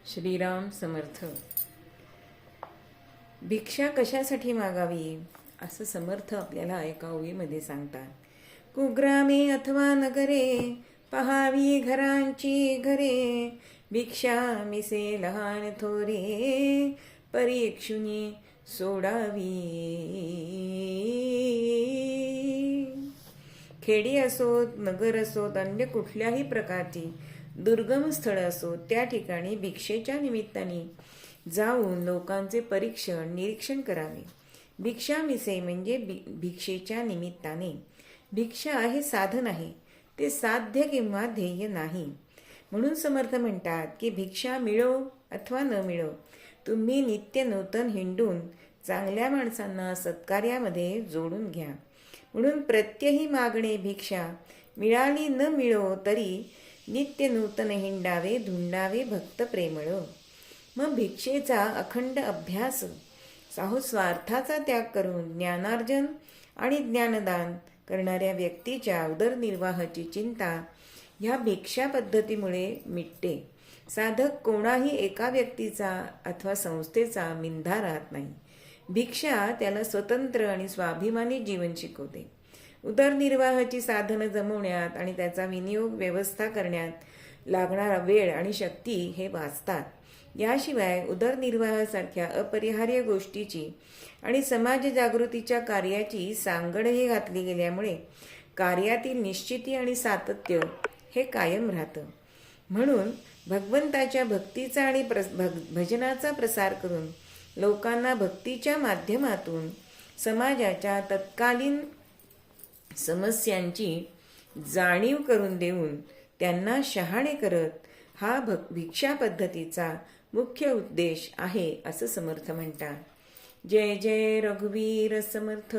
श्रीराम समर्थ. भिक्षा कशासाठी मागावी असं समर्थ आपल्याला एका ओळीमध्ये सांगतात. कुग्रामे अथवा नगरे पहावी घरांची घरे, भिक्षा मिसे लहान थोरे परीक्षुनी सोडावी. खेडी असोत, नगर असोत, अन्य कुठल्याही प्रकारची दुर्गम स्थळ असोत, त्या ठिकाणी भिक्षेच्या निमित्ताने जाऊन लोकांचे परीक्षण निरीक्षण करावे. भिक्षा मिसे म्हणजे भिक्षेच्या निमित्ताने. भिक्षा हे साधन आहे, ते साध्य किंवा ध्येय नाही. म्हणून समर्थ म्हणतात की भिक्षा मिळो अथवा न मिळो, तुम्ही नित्य नूतन हिंडून चांगल्या माणसांना सत्कार्यामध्ये जोडून घ्या. म्हणून प्रत्यही मागणे भिक्षा, मिळाली न मिळो तरी नित्य नूतन हिंडावे धुंडावे भक्त प्रेमळ. मग भिक्षेचा अखंड अभ्यास, स्वार्थाचा त्याग करून ज्ञानार्जन आणि ज्ञानदान करणाऱ्या व्यक्तीच्या उदरनिर्वाहाची चिंता ह्या भिक्षा पद्धतीमुळे मिटते. साधक कोणाही एका व्यक्तीचा अथवा संस्थेचा मिंधा राहत नाही. भिक्षा त्याला स्वतंत्र आणि स्वाभिमानी जीवन शिकवते. उदरनिर्वाहाची साधनं जमवण्यात आणि त्याचा विनियोग व्यवस्था करण्यात लागणारा वेळ आणि शक्ती हे वाचतात. याशिवाय उदरनिर्वाहासारख्या अपरिहार्य गोष्टीची आणि समाज जागृतीच्या कार्याची सांगडही घातली गेल्यामुळे कार्यातील निश्चिती आणि सातत्य हे कायम राहतं. म्हणून भगवंताच्या भक्तीचा आणि भजनाचा प्रसार करून लोकांना भक्तीच्या माध्यमातून समाजाच्या तत्कालीन समस्यांची जाणीव करून देऊन त्यांना शहाणे करत हा भिक्षा पद्धतीचा मुख्य उद्देश आहे असं समर्थ म्हणतात. जय जय रघुवीर समर्थ.